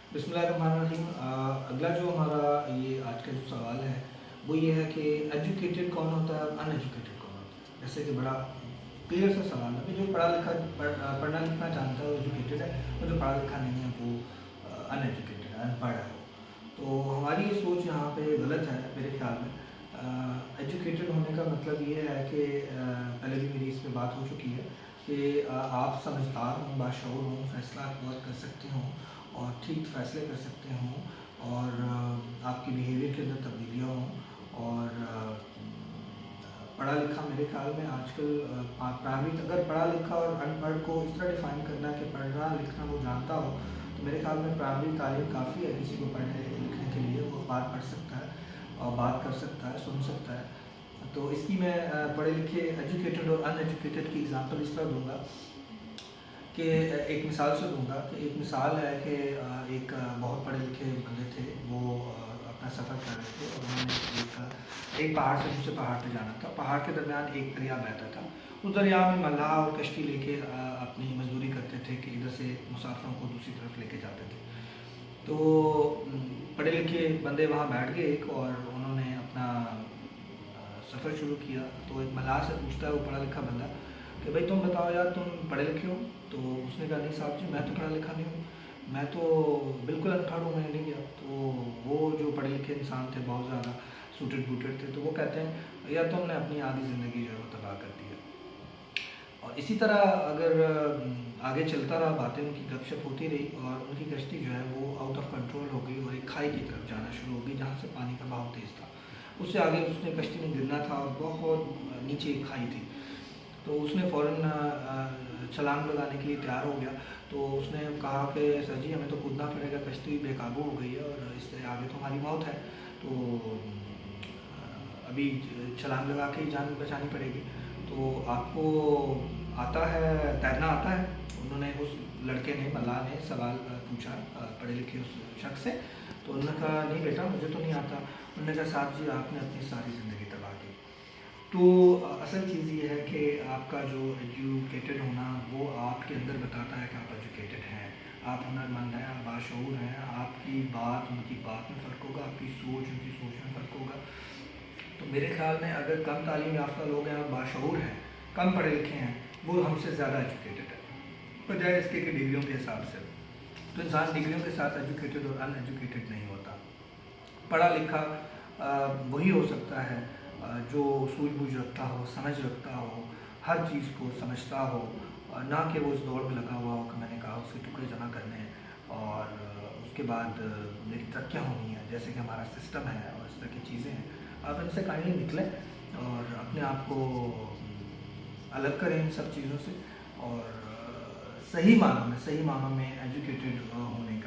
बिस्मिल्लाहिर्रहमानिर्रहीम। अगला जो हमारा ये आज का जो सवाल है वो ये है कि एजुकेटेड कौन होता है और अनएजुकेटेड कौन होता है। जैसे कि बड़ा क्लियर सा सवाल है कि जो पढ़ना लिखना जानता है वो एजुकेटेड है, और जो पढ़ा लिखा नहीं है वो अनएजुकेटेड है, अनपढ़ है। तो हमारी ये सोच यहाँ पे गलत है मेरे ख्याल में। एजुकेटेड होने का मतलब ये है कि पहले भी मेरी इस पर बात हो चुकी है कि आप समझदार हों, बाशऊर हों, फैसला बहुत कर सकते हों और ठीक फैसले कर सकते हों, और आपकी बिहेवियर के अंदर तब्दीलियाँ हों। और पढ़ा लिखा मेरे ख्याल में आजकल प्राइमरी, अगर पढ़ा लिखा और अनपढ़ को इस तरह डिफ़ाइन करना है कि पढ़ना लिखना वो जानता हो, तो मेरे ख्याल में प्राइमरी तालीम काफ़ी है किसी को पढ़ने लिखने के लिए। वो बात पढ़ सकता है और बात कर सकता है, सुन सकता है। तो इसकी मैं पढ़े लिखे एजुकेटेड और अनएजुकेटेड की एग्ज़ाम्पल इस तरह दूँगा कि एक मिसाल से दूंगा कि एक मिसाल है कि एक बहुत पढ़े लिखे बंदे थे, वो अपना सफ़र कर रहे थे और उन्होंने एक पहाड़ से दूसरे पहाड़ पे जाना था। पहाड़ के दरमियान एक दरिया बहता था। उस दरिया में मल्लाह और कश्ती लेके अपनी मजदूरी करते थे कि इधर से मुसाफिरों को दूसरी तरफ लेके जाते थे। तो पढ़े लिखे बंदे वहाँ बैठ गए एक, और उन्होंने अपना सफ़र शुरू किया। तो एक मल्लाह से पूछता है वो पढ़ा लिखा बंदा कि भाई तुम बताओ यार, तुम पढ़े लिखे हो? तो उसने कहा नहीं साहब जी, मैं तो पढ़ा लिखा नहीं हूँ, मैं तो बिल्कुल अनपढ़ हूँ, मैंने नहीं किया। तो वो जो पढ़े लिखे इंसान थे, बहुत ज़्यादा सूटेड बूटेड थे, तो वो कहते हैं यार तुमने अपनी आधी ज़िंदगी जो है वो तबाह कर दी है। और इसी तरह अगर आगे चलता रहा, बातें उनकी गपशप होती रही और उनकी कश्ती जो है वो आउट ऑफ कंट्रोल हो गई और एक खाई की तरफ जाना शुरू हो गई जहाँ से पानी का बहाव तेज़ था। उससे आगे उसने कश्ती में गिरना था और बहुत नीचे एक खाई थी। तो उसने फ़ौरन छलांग लगाने के लिए तैयार हो गया। तो उसने कहा कि सर जी हमें तो कूदना पड़ेगा, कश्ती बेकाबू हो गई है और इससे आगे तो हमारी मौत है, तो अभी छलांग लगा के ही जान बचानी पड़ेगी। तो आपको आता है तैरना आता है? उन्होंने उस लड़के ने, मल्लाह ने सवाल पूछा पढ़े लिखे उस शख्स से। तो उन्होंने कहा नहीं बेटा, मुझे तो नहीं आता। उन्होंने कहा साहब जी आपने अपनी सारी ज़िंदगी तबाह की। तो असल चीज़ ये है कि आपका जो एजुकेटेड होना वो आपके अंदर बताता है कि आप एजुकेटेड हैं, आप हुनरमंद हैं, आप बाशऊर हैं। आपकी बात उनकी बात में फ़र्क होगा, आपकी सोच उनकी सोच में फ़र्क होगा। तो मेरे ख्याल में अगर कम तालीम याफ्ता लोग हैं और बाशऊर हैं, कम पढ़े लिखे हैं, वो हमसे ज़्यादा एजुकेटेड है बजाय इसके कि डिग्रियों के हिसाब से। तो इंसान डिग्रियों के साथ एजुकेटेड और अनएजुकेटेड नहीं होता। पढ़ा लिखा वही हो सकता है जो सूझबूझ रखता हो, समझ रखता हो, हर चीज़ को समझता हो, ना कि वो इस दौड़ में लगा हुआ हो कि मैंने कहा उसके टुकड़े जमा करने हैं और उसके बाद मेरी तरक्कियाँ होनी है, जैसे कि हमारा सिस्टम है और इस तरह की चीज़ें हैं। आप इनसे काइंडली निकलें और अपने आप को अलग करें इन सब चीज़ों से, और सही मानों में एजुकेटेड होने